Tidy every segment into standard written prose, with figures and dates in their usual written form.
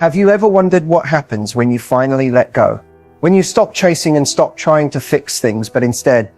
Have you ever wondered what happens when you finally let go? When you stop chasing and stop trying to fix things, but instead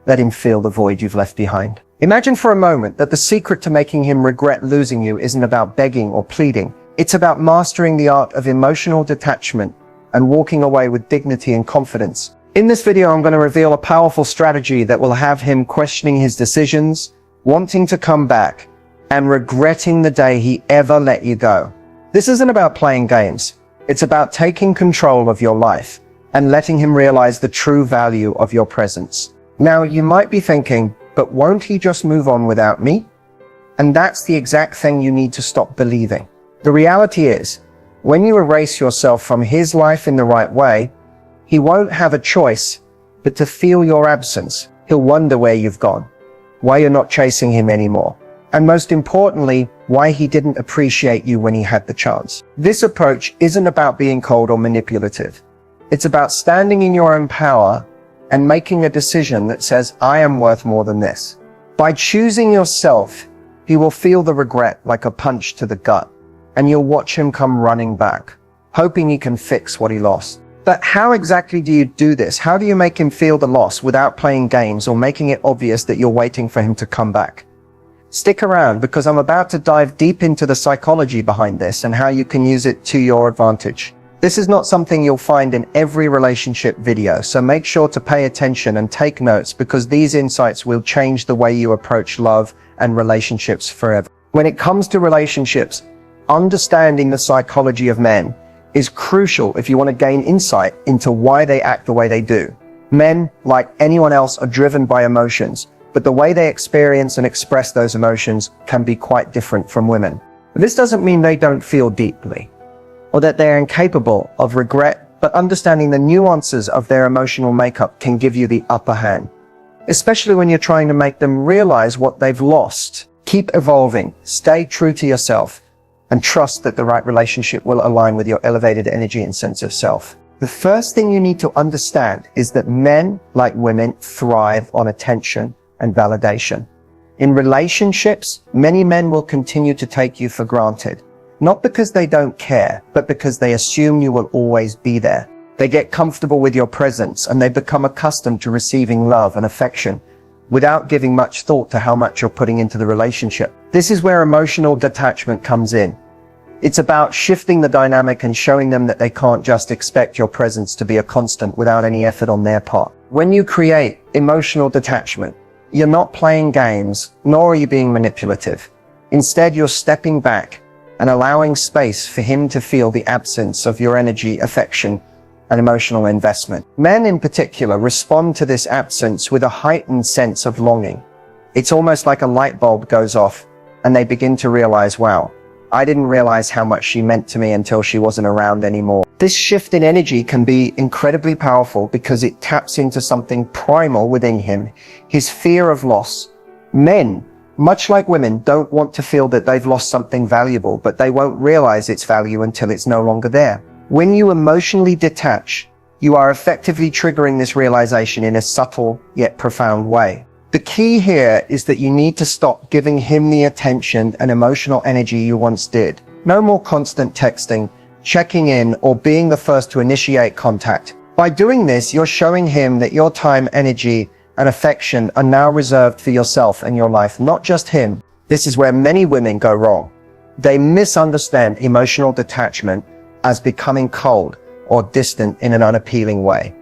let him feel the void you've left behind? Imagine for a moment that the secret to making him regret losing you isn't about begging or pleading. It's about mastering the art of emotional detachment and walking away with dignity and confidence. In this video, I'm going to reveal a powerful strategy that will have him questioning his decisions, wanting to come back, and regretting the day he ever let you go. This isn't about playing games. It's about taking control of your life and letting him realize the true value of your presence. Now, you might be thinking, but won't he just move on without me? And that's the exact thing you need to stop believing. The reality is, when you erase yourself from his life in the right way, he won't have a choice but to feel your absence. He'll wonder where you've gone, why you're not chasing him anymore, and most importantly, why he didn't appreciate you when he had the chance. This approach isn't about being cold or manipulative. It's about standing in your own power and making a decision that says, I am worth more than this. By choosing yourself, he will feel the regret like a punch to the gut, and you'll watch him come running back, hoping he can fix what he lost. But how exactly do you do this? How do you make him feel the loss without playing games or making it obvious that you're waiting for him to come back? Stick around, because I'm about to dive deep into the psychology behind this and how you can use it to your advantage. This is not something you'll find in every relationship video, so make sure to pay attention and take notes, because these insights will change the way you approach love and relationships forever. When it comes to relationships, understanding the psychology of men is crucial if you want to gain insight into why they act the way they do. Men, like anyone else, are driven by emotions, but the way they experience and express those emotions can be quite different from women. This doesn't mean they don't feel deeply, or that they're incapable of regret, but understanding the nuances of their emotional makeup can give you the upper hand, especially when you're trying to make them realize what they've lost. Keep evolving, stay true to yourself, and trust that the right relationship will align with your elevated energy and sense of self. The first thing you need to understand is that men, like women, thrive on attention and validation. In relationships, many men will continue to take you for granted, not because they don't care, but because they assume you will always be there. They get comfortable with your presence, and they become accustomed to receiving love and affection without giving much thought to how much you're putting into the relationship. This is where emotional detachment comes in. It's about shifting the dynamic and showing them that they can't just expect your presence to be a constant without any effort on their part. When you create emotional detachment, you're not playing games, nor are you being manipulative. Instead, you're stepping back and allowing space for him to feel the absence of your energy, affection, and emotional investment. Men in particular respond to this absence with a heightened sense of longing. It's almost like a light bulb goes off and they begin to realize, wow, I didn't realize how much she meant to me until she wasn't around anymore. This shift in energy can be incredibly powerful because it taps into something primal within him, his fear of loss. Men, much like women, don't want to feel that they've lost something valuable, but they won't realize its value until it's no longer there. When you emotionally detach, you are effectively triggering this realization in a subtle yet profound way. The key here is that you need to stop giving him the attention and emotional energy you once did. No more constant texting, checking in, or being the first to initiate contact. By doing this, you're showing him that your time, energy, and affection are now reserved for yourself and your life, not just him. This is where many women go wrong. They misunderstand emotional detachment as becoming cold or distant in an unappealing way.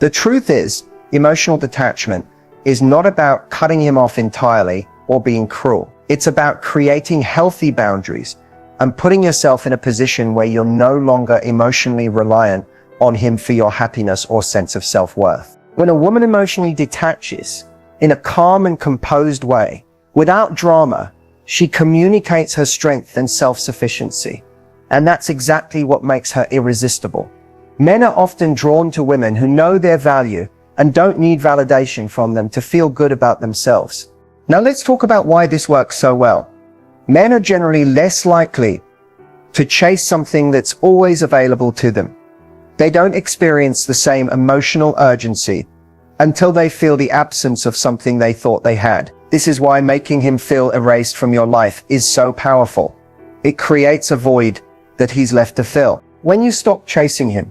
The truth is, emotional detachment is not about cutting him off entirely or being cruel. It's about creating healthy boundaries and putting yourself in a position where you're no longer emotionally reliant on him for your happiness or sense of self-worth. When a woman emotionally detaches in a calm and composed way, without drama, she communicates her strength and self-sufficiency. And that's exactly what makes her irresistible. Men are often drawn to women who know their value and don't need validation from them to feel good about themselves. Now let's talk about why this works so well. Men are generally less likely to chase something that's always available to them. They don't experience the same emotional urgency until they feel the absence of something they thought they had. This is why making him feel erased from your life is so powerful. It creates a void that he's left to fill. When you stop chasing him,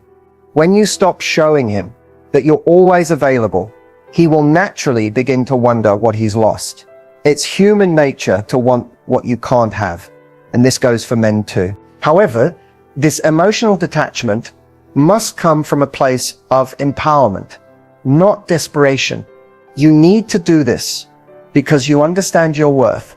when you stop showing him that you're always available, he will naturally begin to wonder what he's lost. It's human nature to want what you can't have, and this goes for men too. However, this emotional detachment must come from a place of empowerment, not desperation. You need to do this because you understand your worth,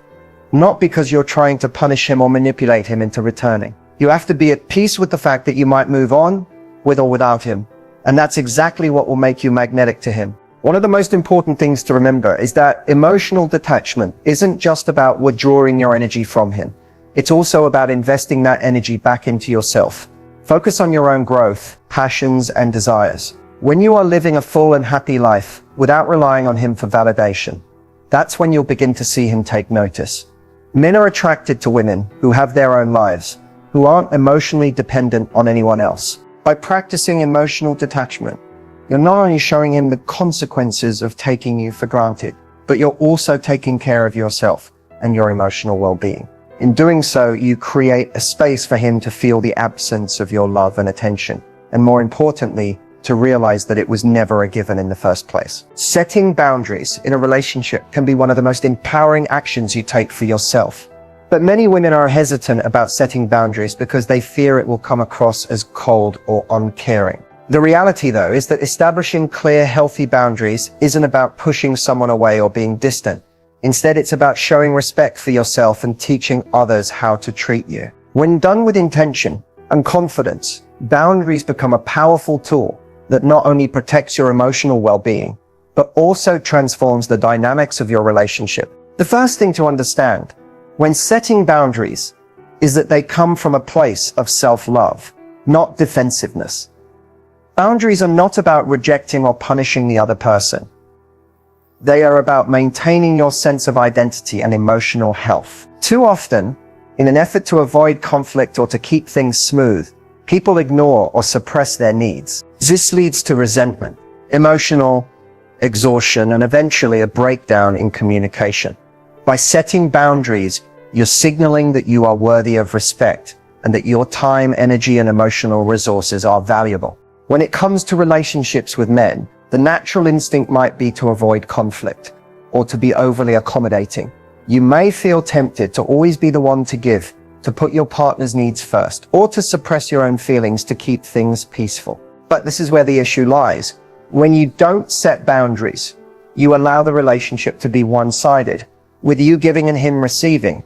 not because you're trying to punish him or manipulate him into returning. You have to be at peace with the fact that you might move on with or without him, and that's exactly what will make you magnetic to him. One of the most important things to remember is that emotional detachment isn't just about withdrawing your energy from him. It's also about investing that energy back into yourself. Focus on your own growth, passions, and desires. When you are living a full and happy life without relying on him for validation, that's when you'll begin to see him take notice. Men are attracted to women who have their own lives, who aren't emotionally dependent on anyone else. By practicing emotional detachment, you're not only showing him the consequences of taking you for granted, but you're also taking care of yourself and your emotional well-being. In doing so, you create a space for him to feel the absence of your love and attention, and more importantly, to realize that it was never a given in the first place. Setting boundaries in a relationship can be one of the most empowering actions you take for yourself. But many women are hesitant about setting boundaries because they fear it will come across as cold or uncaring. The reality, though, is that establishing clear, healthy boundaries isn't about pushing someone away or being distant. Instead, it's about showing respect for yourself and teaching others how to treat you. When done with intention and confidence, boundaries become a powerful tool that not only protects your emotional well-being, but also transforms the dynamics of your relationship. The first thing to understand when setting boundaries is that they come from a place of self-love, not defensiveness. Boundaries are not about rejecting or punishing the other person. They are about maintaining your sense of identity and emotional health. Too often, in an effort to avoid conflict or to keep things smooth, people ignore or suppress their needs. This leads to resentment, emotional exhaustion, and eventually a breakdown in communication. By setting boundaries, you're signaling that you are worthy of respect and that your time, energy, and emotional resources are valuable. When it comes to relationships with men, the natural instinct might be to avoid conflict or to be overly accommodating. You may feel tempted to always be the one to give, to put your partner's needs first, or to suppress your own feelings to keep things peaceful. But this is where the issue lies. When you don't set boundaries, you allow the relationship to be one-sided, with you giving and him receiving.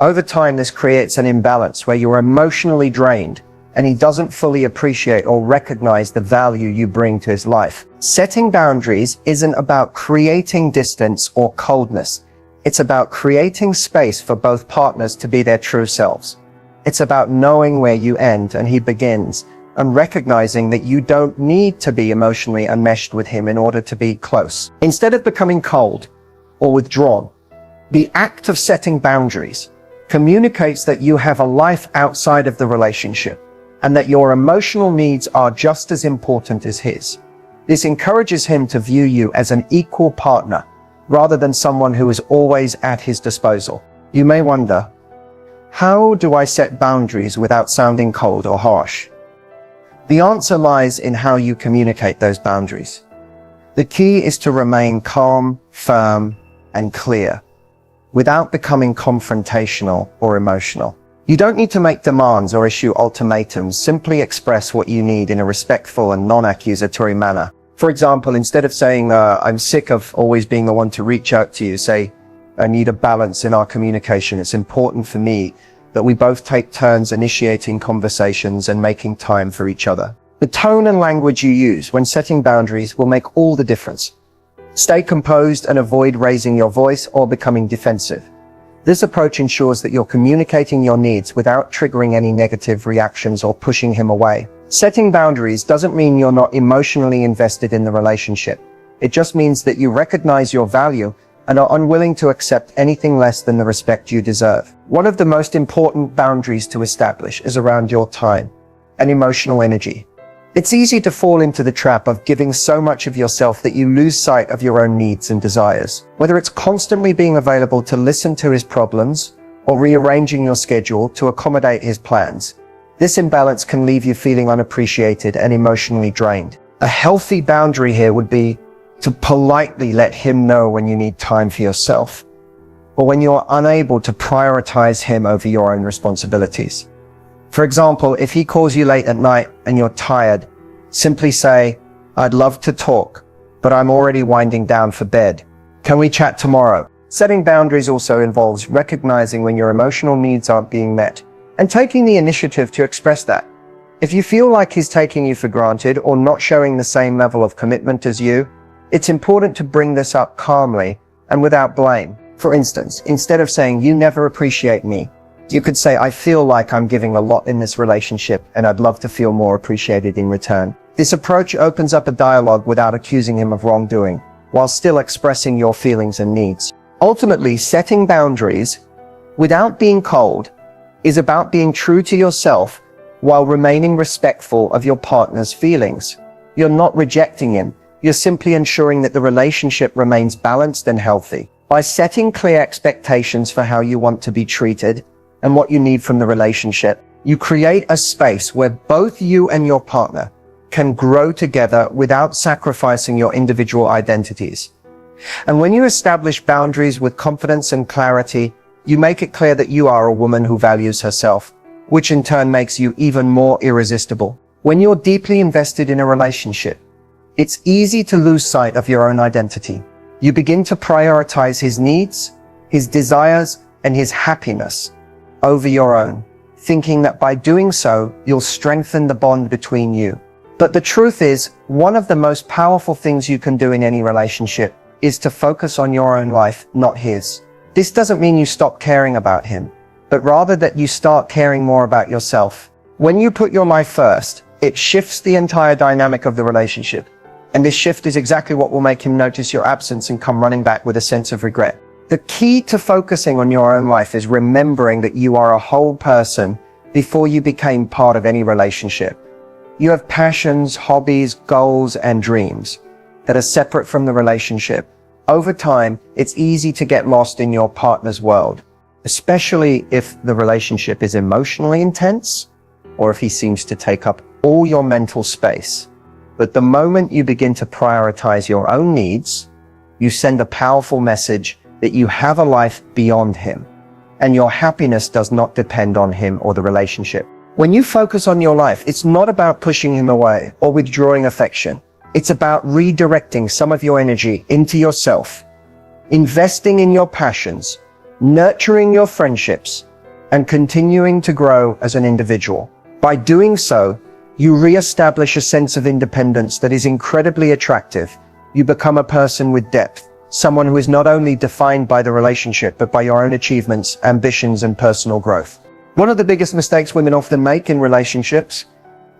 Over time, this creates an imbalance where you're emotionally drained and he doesn't fully appreciate or recognize the value you bring to his life. Setting boundaries isn't about creating distance or coldness. It's about creating space for both partners to be their true selves. It's about knowing where you end and he begins, and recognizing that you don't need to be emotionally enmeshed with him in order to be close. Instead of becoming cold or withdrawn, the act of setting boundaries communicates that you have a life outside of the relationship and that your emotional needs are just as important as his. This encourages him to view you as an equal partner rather than someone who is always at his disposal. You may wonder, how do I set boundaries without sounding cold or harsh? The answer lies in how you communicate those boundaries. The key is to remain calm, firm, and clear, without becoming confrontational or emotional. You don't need to make demands or issue ultimatums. Simply express what you need in a respectful and non-accusatory manner. For example, instead of saying, I'm sick of always being the one to reach out to you, say, I need a balance in our communication. It's important for me that we both take turns initiating conversations and making time for each other. The tone and language you use when setting boundaries will make all the difference. Stay composed and avoid raising your voice or becoming defensive. This approach ensures that you're communicating your needs without triggering any negative reactions or pushing him away. Setting boundaries doesn't mean you're not emotionally invested in the relationship. It just means that you recognize your value and are unwilling to accept anything less than the respect you deserve. One of the most important boundaries to establish is around your time and emotional energy. It's easy to fall into the trap of giving so much of yourself that you lose sight of your own needs and desires. Whether it's constantly being available to listen to his problems or rearranging your schedule to accommodate his plans, This imbalance can leave you feeling unappreciated and emotionally drained. A healthy boundary here would be to politely let him know when you need time for yourself, or when you're unable to prioritize him over your own responsibilities. For example, if he calls you late at night and you're tired, simply say, "I'd love to talk, but I'm already winding down for bed. Can we chat tomorrow?" Setting boundaries also involves recognizing when your emotional needs aren't being met and taking the initiative to express that. If you feel like he's taking you for granted or not showing the same level of commitment as you, it's important to bring this up calmly and without blame. For instance, instead of saying, "You never appreciate me," you could say, "I feel like I'm giving a lot in this relationship and I'd love to feel more appreciated in return." This approach opens up a dialogue without accusing him of wrongdoing, while still expressing your feelings and needs. Ultimately, setting boundaries without being cold is about being true to yourself while remaining respectful of your partner's feelings. You're not rejecting him. You're simply ensuring that the relationship remains balanced and healthy. By setting clear expectations for how you want to be treated and what you need from the relationship, you create a space where both you and your partner can grow together without sacrificing your individual identities. And when you establish boundaries with confidence and clarity, you make it clear that you are a woman who values herself, which in turn makes you even more irresistible. When you're deeply invested in a relationship, it's easy to lose sight of your own identity. You begin to prioritize his needs, his desires, and his happiness over your own, thinking that by doing so, you'll strengthen the bond between you. But the truth is, one of the most powerful things you can do in any relationship is to focus on your own life, not his. This doesn't mean you stop caring about him, but rather that you start caring more about yourself. When you put your life first, it shifts the entire dynamic of the relationship. And this shift is exactly what will make him notice your absence and come running back with a sense of regret. The key to focusing on your own life is remembering that you are a whole person before you became part of any relationship. You have passions, hobbies, goals, and dreams that are separate from the relationship. Over time, it's easy to get lost in your partner's world, especially if the relationship is emotionally intense or if he seems to take up all your mental space. But the moment you begin to prioritize your own needs, you send a powerful message that you have a life beyond him, and your happiness does not depend on him or the relationship. When you focus on your life, it's not about pushing him away or withdrawing affection. It's about redirecting some of your energy into yourself, investing in your passions, nurturing your friendships, and continuing to grow as an individual. By doing so, you re-establish a sense of independence that is incredibly attractive. You become a person with depth, someone who is not only defined by the relationship, but by your own achievements, ambitions, and personal growth. One of the biggest mistakes women often make in relationships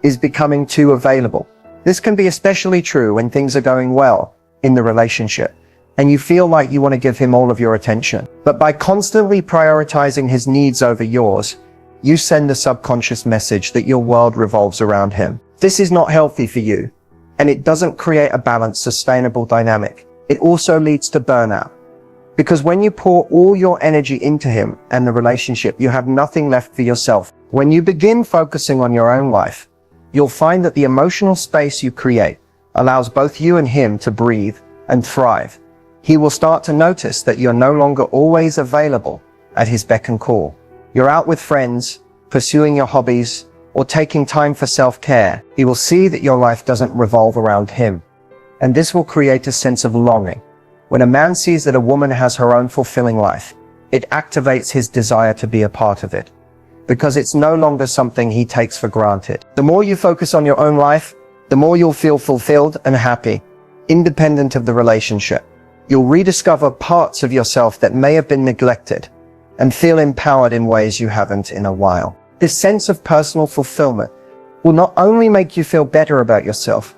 is becoming too available. This can be especially true when things are going well in the relationship and you feel like you want to give him all of your attention. But by constantly prioritizing his needs over yours, you send a subconscious message that your world revolves around him. This is not healthy for you, and it doesn't create a balanced, sustainable dynamic. It also leads to burnout. Because when you pour all your energy into him and the relationship, you have nothing left for yourself. When you begin focusing on your own life, you'll find that the emotional space you create allows both you and him to breathe and thrive. He will start to notice that you're no longer always available at his beck and call. You're out with friends, pursuing your hobbies, or taking time for self-care. He will see that your life doesn't revolve around him, and this will create a sense of longing. When a man sees that a woman has her own fulfilling life, it activates his desire to be a part of it, because it's no longer something he takes for granted. The more you focus on your own life, the more you'll feel fulfilled and happy, independent of the relationship. You'll rediscover parts of yourself that may have been neglected and feel empowered in ways you haven't in a while. This sense of personal fulfillment will not only make you feel better about yourself,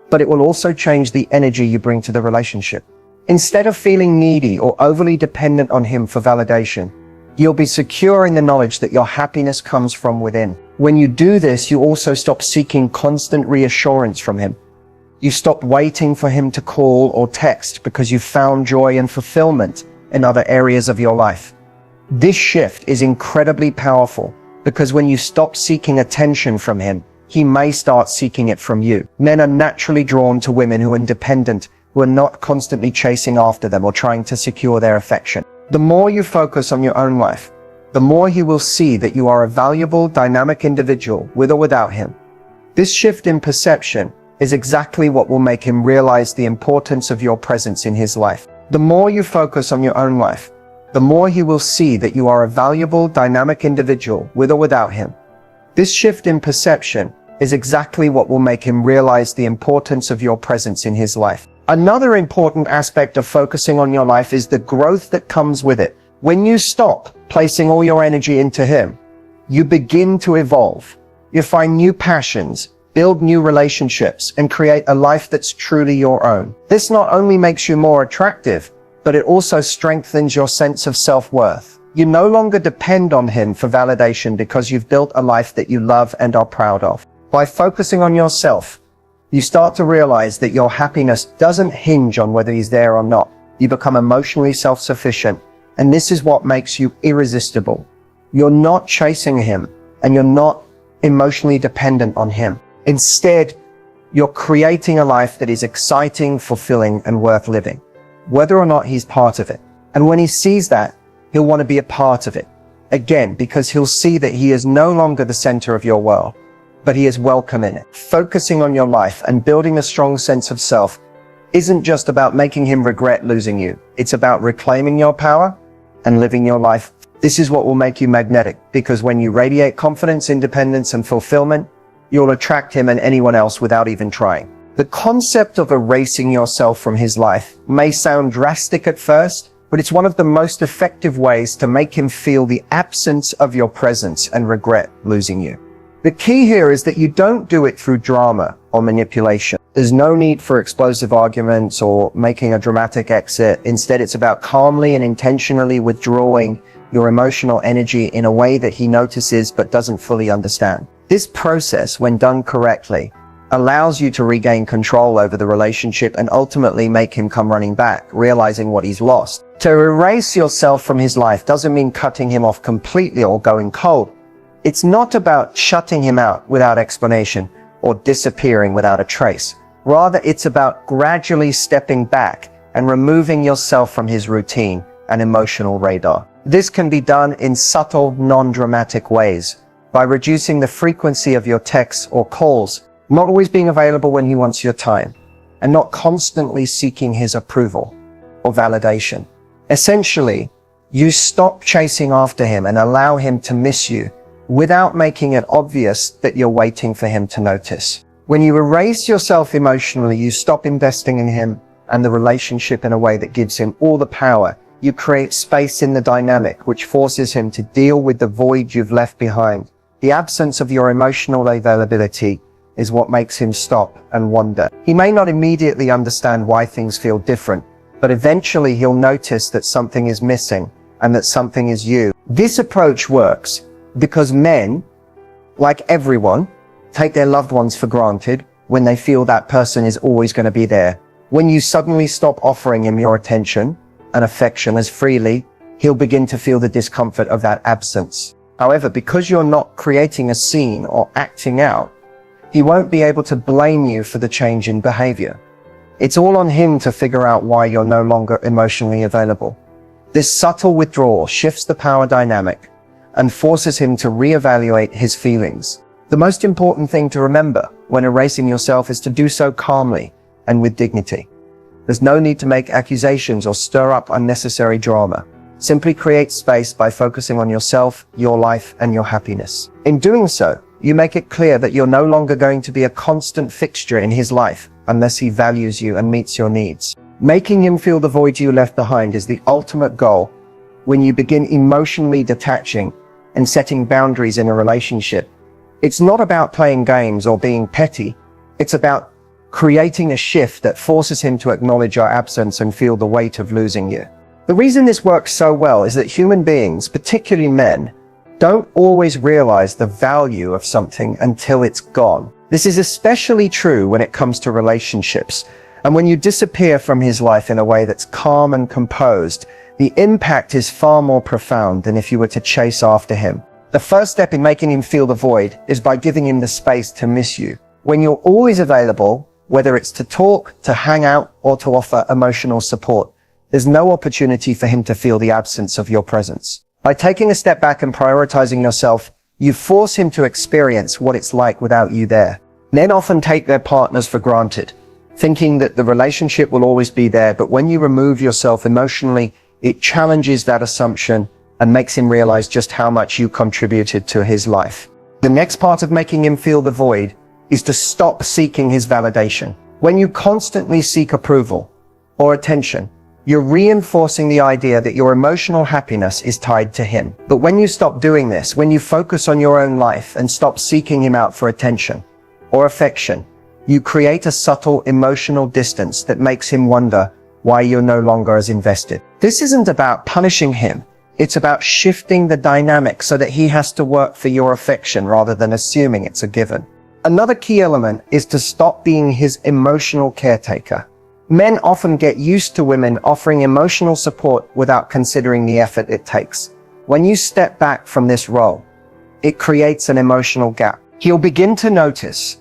but it will also change the energy you bring to the relationship. Instead of feeling needy or overly dependent on him for validation, you'll be secure in the knowledge that your happiness comes from within. When you do this, you also stop seeking constant reassurance from him. You stop waiting for him to call or text because you've found joy and fulfillment in other areas of your life. This shift is incredibly powerful Because when you stop seeking attention from him, he may start seeking it from you. Men are naturally drawn to women who are independent, who are not constantly chasing after them or trying to secure their affection. The more you focus on your own life, the more he will see that you are a valuable, dynamic individual with or without him. This shift in perception is exactly what will make him realize the importance of your presence in his life. The more you focus on your own life, the more he will see that you are a valuable, dynamic individual with or without him. This shift in perception is exactly what will make him realize the importance of your presence in his life. Another important aspect of focusing on your life is the growth that comes with it. When you stop placing all your energy into him, you begin to evolve. You find new passions, build new relationships, and create a life that's truly your own. This not only makes you more attractive, but it also strengthens your sense of self-worth. You no longer depend on him for validation because you've built a life that you love and are proud of. By focusing on yourself, you start to realize that your happiness doesn't hinge on whether he's there or not. You become emotionally self-sufficient, and this is what makes you irresistible. You're not chasing him, and you're not emotionally dependent on him. Instead, you're creating a life that is exciting, fulfilling, and worth living, whether or not he's part of it. And when he sees that, he'll want to be a part of it. Again, because he'll see that he is no longer the center of your world, but he is welcome in it. Focusing on your life and building a strong sense of self isn't just about making him regret losing you. It's about reclaiming your power and living your life. This is what will make you magnetic, because when you radiate confidence, independence, and fulfillment, you'll attract him and anyone else without even trying. The concept of erasing yourself from his life may sound drastic at first, but it's one of the most effective ways to make him feel the absence of your presence and regret losing you. The key here is that you don't do it through drama or manipulation. There's no need for explosive arguments or making a dramatic exit. Instead, it's about calmly and intentionally withdrawing your emotional energy in a way that he notices but doesn't fully understand. This process, when done correctly, allows you to regain control over the relationship and ultimately make him come running back, realizing what he's lost. To erase yourself from his life doesn't mean cutting him off completely or going cold. It's not about shutting him out without explanation or disappearing without a trace. Rather, it's about gradually stepping back and removing yourself from his routine and emotional radar. This can be done in subtle, non-dramatic ways, by reducing the frequency of your texts or calls, not always being available when he wants your time, and not constantly seeking his approval or validation. Essentially, you stop chasing after him and allow him to miss you without making it obvious that you're waiting for him to notice. When you erase yourself emotionally, you stop investing in him and the relationship in a way that gives him all the power. You create space in the dynamic, which forces him to deal with the void you've left behind. The absence of your emotional availability is what makes him stop and wonder. He may not immediately understand why things feel different, but eventually he'll notice that something is missing and that something is you. This approach works because men, like everyone, take their loved ones for granted when they feel that person is always going to be there. When you suddenly stop offering him your attention and affection as freely, he'll begin to feel the discomfort of that absence. However, because you're not creating a scene or acting out, he won't be able to blame you for the change in behavior. It's all on him to figure out why you're no longer emotionally available. This subtle withdrawal shifts the power dynamic and forces him to reevaluate his feelings. The most important thing to remember when erasing yourself is to do so calmly and with dignity. There's no need to make accusations or stir up unnecessary drama. Simply create space by focusing on yourself, your life, and your happiness. In doing so, you make it clear that you're no longer going to be a constant fixture in his life unless he values you and meets your needs. Making him feel the void you left behind is the ultimate goal when you begin emotionally detaching and setting boundaries in a relationship. It's not about playing games or being petty. It's about creating a shift that forces him to acknowledge your absence and feel the weight of losing you. The reason this works so well is that human beings, particularly men, don't always realize the value of something until it's gone. This is especially true when it comes to relationships. And when you disappear from his life in a way that's calm and composed, the impact is far more profound than if you were to chase after him. The first step in making him feel the void is by giving him the space to miss you. When you're always available, whether it's to talk, to hang out, or to offer emotional support, there's no opportunity for him to feel the absence of your presence. By taking a step back and prioritizing yourself, you force him to experience what it's like without you there. Men often take their partners for granted, thinking that the relationship will always be there, but when you remove yourself emotionally, it challenges that assumption and makes him realize just how much you contributed to his life. The next part of making him feel the void is to stop seeking his validation. When you constantly seek approval or attention, you're reinforcing the idea that your emotional happiness is tied to him. But when you stop doing this, when you focus on your own life and stop seeking him out for attention or affection, you create a subtle emotional distance that makes him wonder why you're no longer as invested. This isn't about punishing him. It's about shifting the dynamic so that he has to work for your affection rather than assuming it's a given. Another key element is to stop being his emotional caretaker. Men often get used to women offering emotional support without considering the effort it takes. When you step back from this role, it creates an emotional gap. He'll begin to notice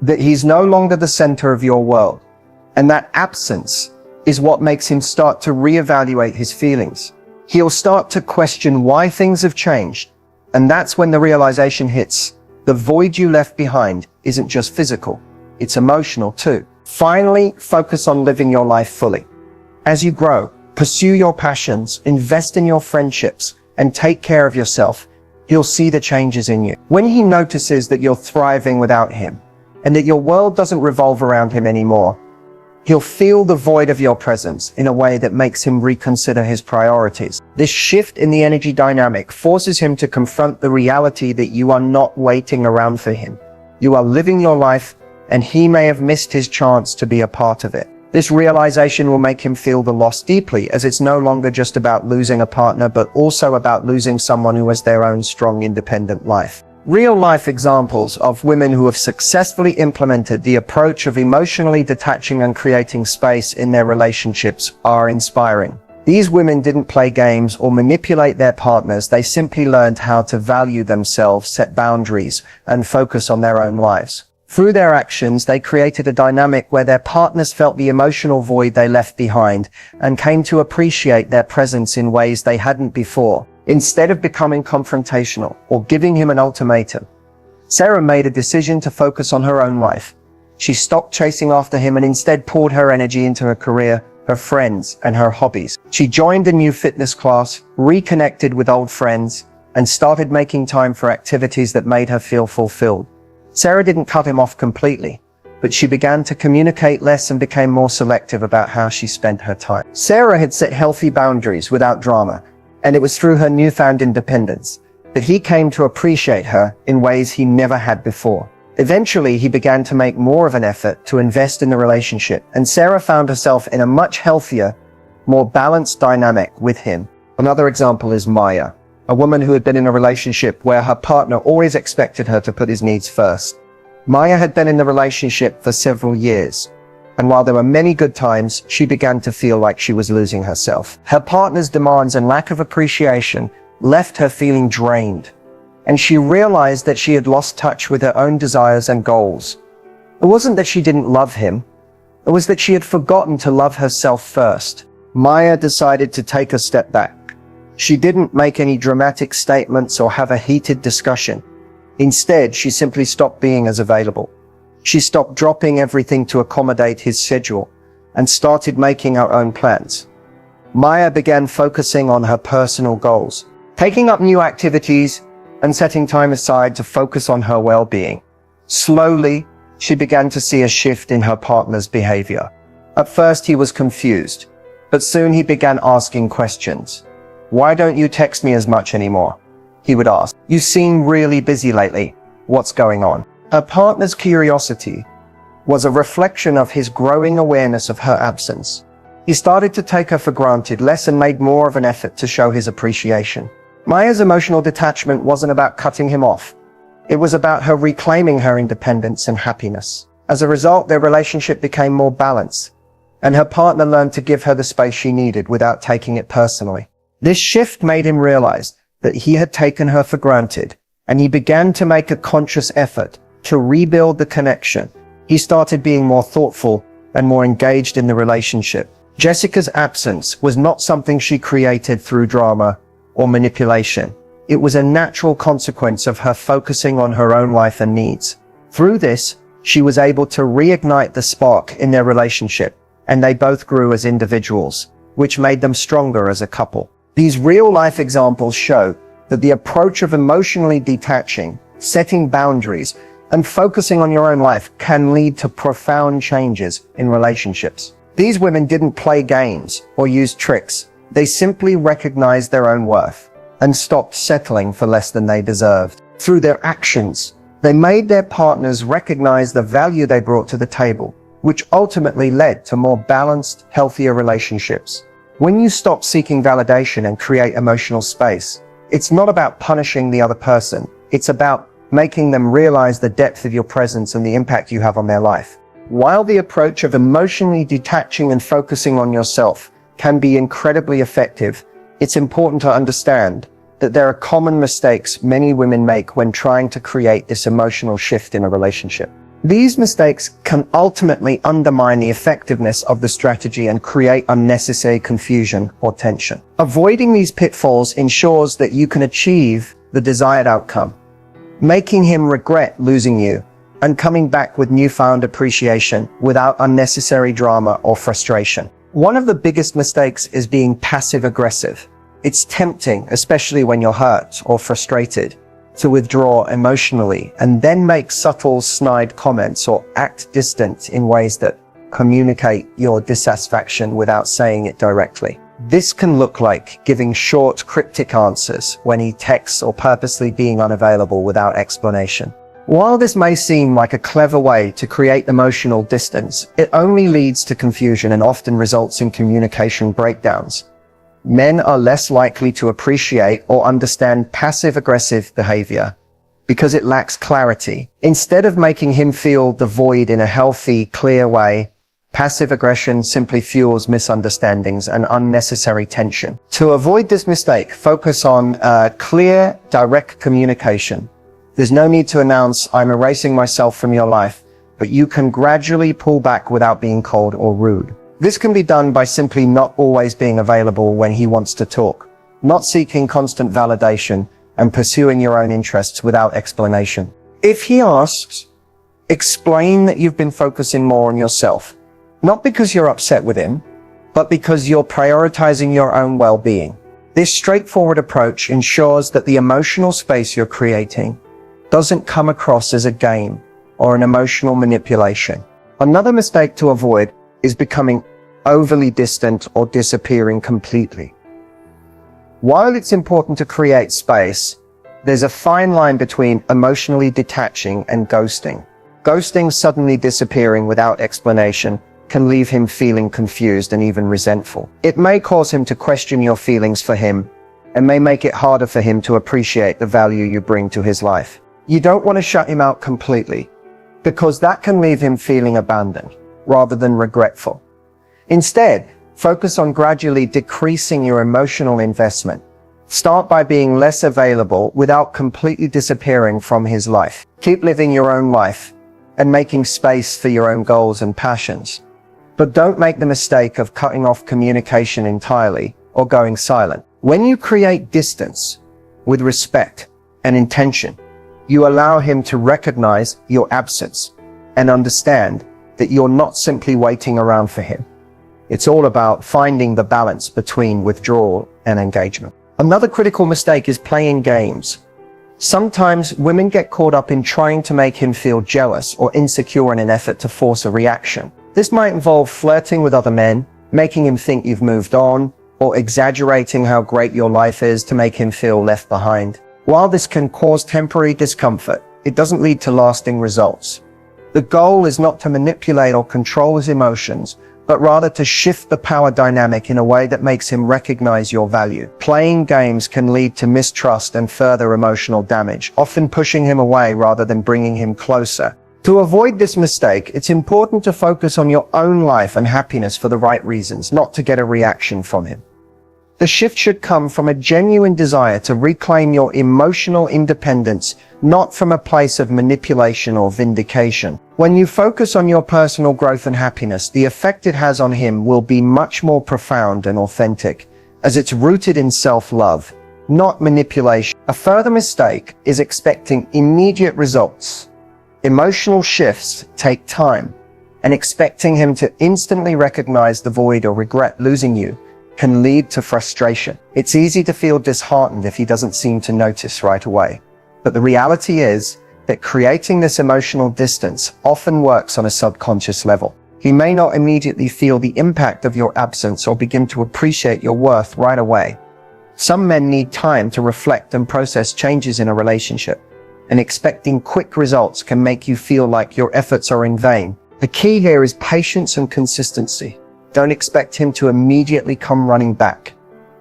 that he's no longer the center of your world, and that absence is what makes him start to reevaluate his feelings. He'll start to question why things have changed, and that's when the realization hits. The void you left behind isn't just physical, it's emotional too. Finally, focus on living your life fully. As you grow, pursue your passions, invest in your friendships, and take care of yourself. He'll see the changes in you. When he notices that you're thriving without him, and that your world doesn't revolve around him anymore, he'll feel the void of your presence in a way that makes him reconsider his priorities. This shift in the energy dynamic forces him to confront the reality that you are not waiting around for him. You are living your life, and he may have missed his chance to be a part of it. This realization will make him feel the loss deeply, as it's no longer just about losing a partner, but also about losing someone who has their own strong, independent life. Real-life examples of women who have successfully implemented the approach of emotionally detaching and creating space in their relationships are inspiring. These women didn't play games or manipulate their partners. They simply learned how to value themselves, set boundaries, and focus on their own lives. Through their actions, they created a dynamic where their partners felt the emotional void they left behind and came to appreciate their presence in ways they hadn't before. Instead of becoming confrontational or giving him an ultimatum, Sarah made a decision to focus on her own life. She stopped chasing after him and instead poured her energy into her career, her friends, and her hobbies. She joined a new fitness class, reconnected with old friends, and started making time for activities that made her feel fulfilled. Sarah didn't cut him off completely, but she began to communicate less and became more selective about how she spent her time. Sarah had set healthy boundaries without drama, and it was through her newfound independence that he came to appreciate her in ways he never had before. Eventually, he began to make more of an effort to invest in the relationship, and Sarah found herself in a much healthier, more balanced dynamic with him. Another example is Maya, a woman who had been in a relationship where her partner always expected her to put his needs first. Maya had been in the relationship for several years, and while there were many good times, she began to feel like she was losing herself. Her partner's demands and lack of appreciation left her feeling drained, and she realized that she had lost touch with her own desires and goals. It wasn't that she didn't love him, it was that she had forgotten to love herself first. Maya decided to take a step back. She didn't make any dramatic statements or have a heated discussion. Instead, she simply stopped being as available. She stopped dropping everything to accommodate his schedule and started making her own plans. Maya began focusing on her personal goals, taking up new activities and setting time aside to focus on her well-being. Slowly, she began to see a shift in her partner's behavior. At first, he was confused, but soon he began asking questions. "Why don't you text me as much anymore?" he would ask. "You seem really busy lately. What's going on?" Her partner's curiosity was a reflection of his growing awareness of her absence. He started to take her for granted less and made more of an effort to show his appreciation. Maya's emotional detachment wasn't about cutting him off. It was about her reclaiming her independence and happiness. As a result, their relationship became more balanced, and her partner learned to give her the space she needed without taking it personally. This shift made him realize that he had taken her for granted, and he began to make a conscious effort to rebuild the connection. He started being more thoughtful and more engaged in the relationship. Jessica's absence was not something she created through drama or manipulation. It was a natural consequence of her focusing on her own life and needs. Through this, she was able to reignite the spark in their relationship, and they both grew as individuals, which made them stronger as a couple. These real-life examples show that the approach of emotionally detaching, setting boundaries, and focusing on your own life can lead to profound changes in relationships. These women didn't play games or use tricks. They simply recognized their own worth and stopped settling for less than they deserved. Through their actions, they made their partners recognize the value they brought to the table, which ultimately led to more balanced, healthier relationships. When you stop seeking validation and create emotional space, it's not about punishing the other person. It's about making them realize the depth of your presence and the impact you have on their life. While the approach of emotionally detaching and focusing on yourself can be incredibly effective, it's important to understand that there are common mistakes many women make when trying to create this emotional shift in a relationship. These mistakes can ultimately undermine the effectiveness of the strategy and create unnecessary confusion or tension. Avoiding these pitfalls ensures that you can achieve the desired outcome, making him regret losing you and coming back with newfound appreciation without unnecessary drama or frustration. One of the biggest mistakes is being passive-aggressive. It's tempting, especially when you're hurt or frustrated, to withdraw emotionally and then make subtle, snide comments or act distant in ways that communicate your dissatisfaction without saying it directly. This can look like giving short, cryptic answers when he texts or purposely being unavailable without explanation. While this may seem like a clever way to create emotional distance, it only leads to confusion and often results in communication breakdowns. Men are less likely to appreciate or understand passive-aggressive behavior because it lacks clarity. Instead of making him feel the void in a healthy, clear way, passive aggression simply fuels misunderstandings and unnecessary tension. To avoid this mistake, focus on clear, direct communication. There's no need to announce, "I'm erasing myself from your life," but you can gradually pull back without being cold or rude. This can be done by simply not always being available when he wants to talk, not seeking constant validation, and pursuing your own interests without explanation. If he asks, explain that you've been focusing more on yourself, not because you're upset with him, but because you're prioritizing your own well-being. This straightforward approach ensures that the emotional space you're creating doesn't come across as a game or an emotional manipulation. Another mistake to avoid is becoming overly distant or disappearing completely. While it's important to create space, there's a fine line between emotionally detaching and ghosting. Ghosting, suddenly disappearing without explanation, can leave him feeling confused and even resentful. It may cause him to question your feelings for him and may make it harder for him to appreciate the value you bring to his life. You don't want to shut him out completely, because that can leave him feeling abandoned rather than regretful. Instead, focus on gradually decreasing your emotional investment. Start by being less available without completely disappearing from his life. Keep living your own life and making space for your own goals and passions. But don't make the mistake of cutting off communication entirely or going silent. When you create distance with respect and intention, you allow him to recognize your absence and understand that you're not simply waiting around for him. It's all about finding the balance between withdrawal and engagement. Another critical mistake is playing games. Sometimes women get caught up in trying to make him feel jealous or insecure in an effort to force a reaction. This might involve flirting with other men, making him think you've moved on, or exaggerating how great your life is to make him feel left behind. While this can cause temporary discomfort, it doesn't lead to lasting results. The goal is not to manipulate or control his emotions, but rather to shift the power dynamic in a way that makes him recognize your value. Playing games can lead to mistrust and further emotional damage, often pushing him away rather than bringing him closer. To avoid this mistake, it's important to focus on your own life and happiness for the right reasons, not to get a reaction from him. The shift should come from a genuine desire to reclaim your emotional independence, not from a place of manipulation or vindication. When you focus on your personal growth and happiness, the effect it has on him will be much more profound and authentic, as it's rooted in self-love, not manipulation. A further mistake is expecting immediate results. Emotional shifts take time, and expecting him to instantly recognize the void or regret losing you can lead to frustration. It's easy to feel disheartened if he doesn't seem to notice right away. But the reality is that creating this emotional distance often works on a subconscious level. He may not immediately feel the impact of your absence or begin to appreciate your worth right away. Some men need time to reflect and process changes in a relationship, and expecting quick results can make you feel like your efforts are in vain. The key here is patience and consistency. Don't expect him to immediately come running back.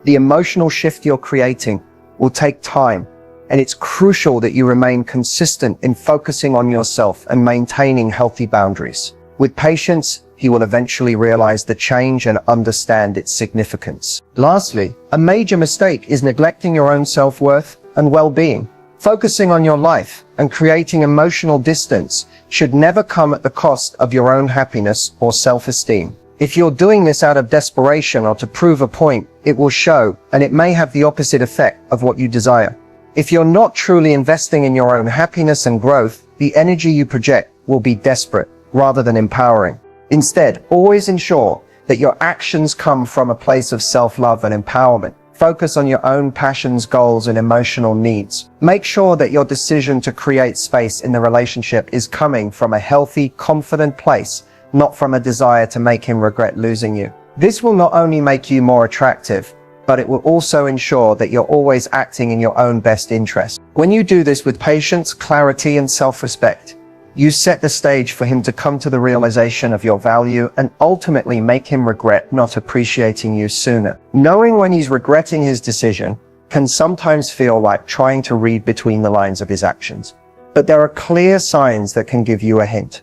The emotional shift you're creating will take time, and it's crucial that you remain consistent in focusing on yourself and maintaining healthy boundaries. With patience, he will eventually realize the change and understand its significance. Lastly, a major mistake is neglecting your own self-worth and well-being. Focusing on your life and creating emotional distance should never come at the cost of your own happiness or self-esteem. If you're doing this out of desperation or to prove a point, it will show, and it may have the opposite effect of what you desire. If you're not truly investing in your own happiness and growth, the energy you project will be desperate rather than empowering. Instead, always ensure that your actions come from a place of self-love and empowerment. Focus on your own passions, goals, and emotional needs. Make sure that your decision to create space in the relationship is coming from a healthy, confident place, not from a desire to make him regret losing you. This will not only make you more attractive, but it will also ensure that you're always acting in your own best interest. When you do this with patience, clarity, and self-respect, you set the stage for him to come to the realization of your value and ultimately make him regret not appreciating you sooner. Knowing when he's regretting his decision can sometimes feel like trying to read between the lines of his actions, but there are clear signs that can give you a hint.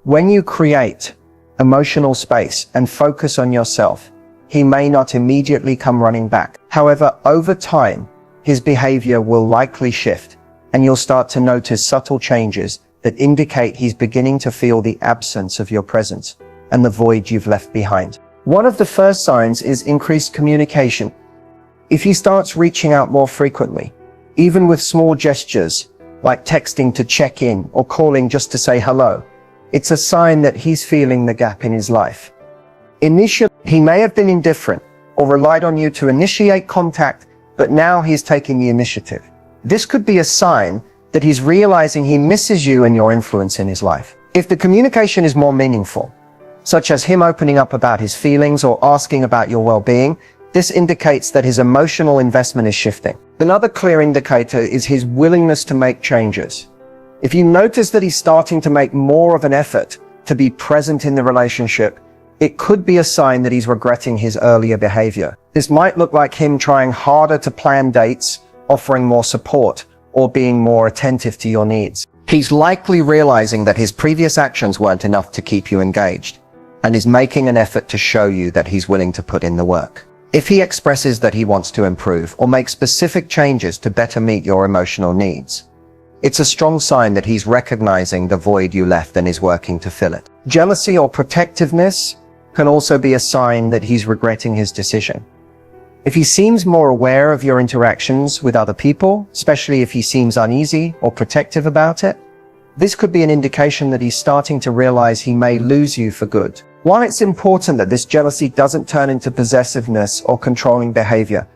When you create emotional space and focus on yourself, he may not immediately come running back. However, over time, his behavior will likely shift, and you'll start to notice subtle changes that indicate he's beginning to feel the absence of your presence and the void you've left behind. One of the first signs is increased communication. If he starts reaching out more frequently, even with small gestures, like texting to check in or calling just to say hello, it's a sign that he's feeling the gap in his life. Initially, he may have been indifferent or relied on you to initiate contact, but now he's taking the initiative. This could be a sign that he's realizing he misses you and your influence in his life. If the communication is more meaningful, such as him opening up about his feelings or asking about your well-being, this indicates that his emotional investment is shifting. Another clear indicator is his willingness to make changes. If you notice that he's starting to make more of an effort to be present in the relationship, it could be a sign that he's regretting his earlier behavior. This might look like him trying harder to plan dates, offering more support, or being more attentive to your needs. He's likely realizing that his previous actions weren't enough to keep you engaged, and is making an effort to show you that he's willing to put in the work. If he expresses that he wants to improve or make specific changes to better meet your emotional needs, it's a strong sign that he's recognizing the void you left and is working to fill it. Jealousy or protectiveness can also be a sign that he's regretting his decision. If he seems more aware of your interactions with other people, especially if he seems uneasy or protective about it, this could be an indication that he's starting to realize he may lose you for good. While it's important that this jealousy doesn't turn into possessiveness or controlling behavior,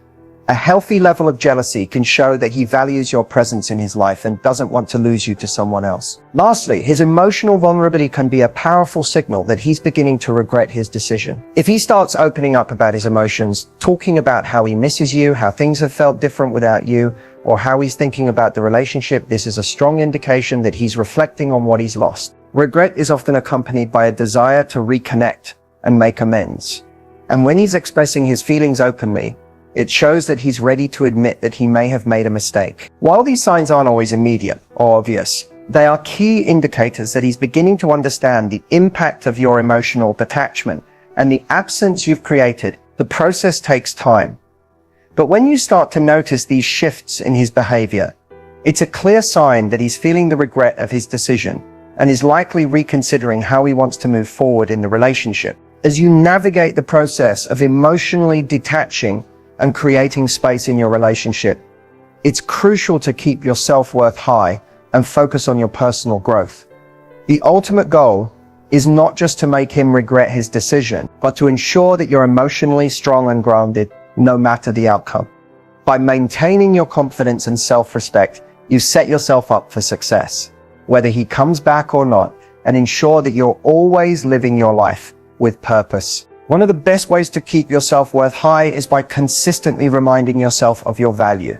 a healthy level of jealousy can show that he values your presence in his life and doesn't want to lose you to someone else. Lastly, his emotional vulnerability can be a powerful signal that he's beginning to regret his decision. If he starts opening up about his emotions, talking about how he misses you, how things have felt different without you, or how he's thinking about the relationship, this is a strong indication that he's reflecting on what he's lost. Regret is often accompanied by a desire to reconnect and make amends. And when he's expressing his feelings openly, it shows that he's ready to admit that he may have made a mistake. While these signs aren't always immediate or obvious, they are key indicators that he's beginning to understand the impact of your emotional detachment and the absence you've created. The process takes time, But when you start to notice these shifts in his behavior, it's a clear sign that he's feeling the regret of his decision and is likely reconsidering how he wants to move forward in the relationship. As you navigate the process of emotionally detaching and creating space in your relationship, it's crucial to keep your self-worth high and focus on your personal growth. The ultimate goal is not just to make him regret his decision, but to ensure that you're emotionally strong and grounded no matter the outcome. By maintaining your confidence and self-respect, you set yourself up for success, whether he comes back or not, and ensure that you're always living your life with purpose. One of the best ways to keep your self-worth high is by consistently reminding yourself of your value.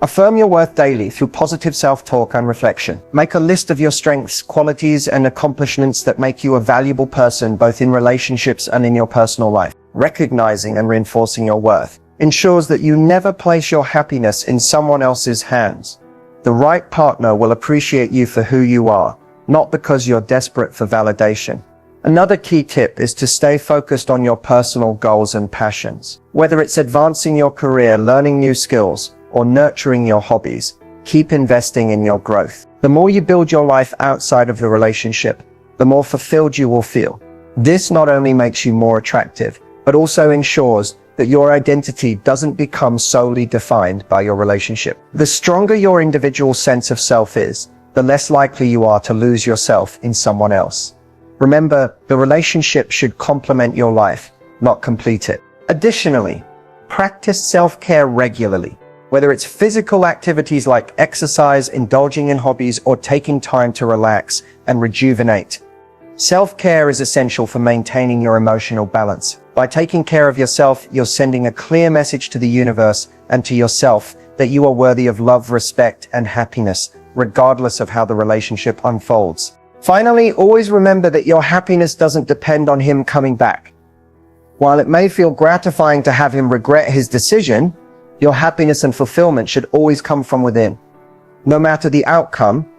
Affirm your worth daily through positive self-talk and reflection. Make a list of your strengths, qualities, and accomplishments that make you a valuable person, both in relationships and in your personal life. Recognizing and reinforcing your worth ensures that you never place your happiness in someone else's hands. The right partner will appreciate you for who you are, not because you're desperate for validation. Another key tip is to stay focused on your personal goals and passions. Whether it's advancing your career, learning new skills, or nurturing your hobbies, keep investing in your growth. The more you build your life outside of the relationship, the more fulfilled you will feel. This not only makes you more attractive, but also ensures that your identity doesn't become solely defined by your relationship. The stronger your individual sense of self is, the less likely you are to lose yourself in someone else. Remember, the relationship should complement your life, not complete it. Additionally, practice self-care regularly. Whether it's physical activities like exercise, indulging in hobbies, or taking time to relax and rejuvenate. Self-care is essential for maintaining your emotional balance. By taking care of yourself, you're sending a clear message to the universe and to yourself that you are worthy of love, respect, and happiness, regardless of how the relationship unfolds. Finally, always remember that your happiness doesn't depend on him coming back. While it may feel gratifying to have him regret his decision, your happiness and fulfillment should always come from within. No matter the outcome,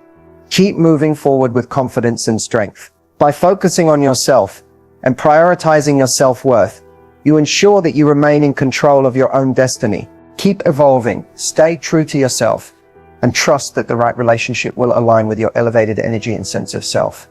keep moving forward with confidence and strength. By focusing on yourself and prioritizing your self-worth, you ensure that you remain in control of your own destiny. Keep evolving, stay true to yourself, and trust that the right relationship will align with your elevated energy and sense of self.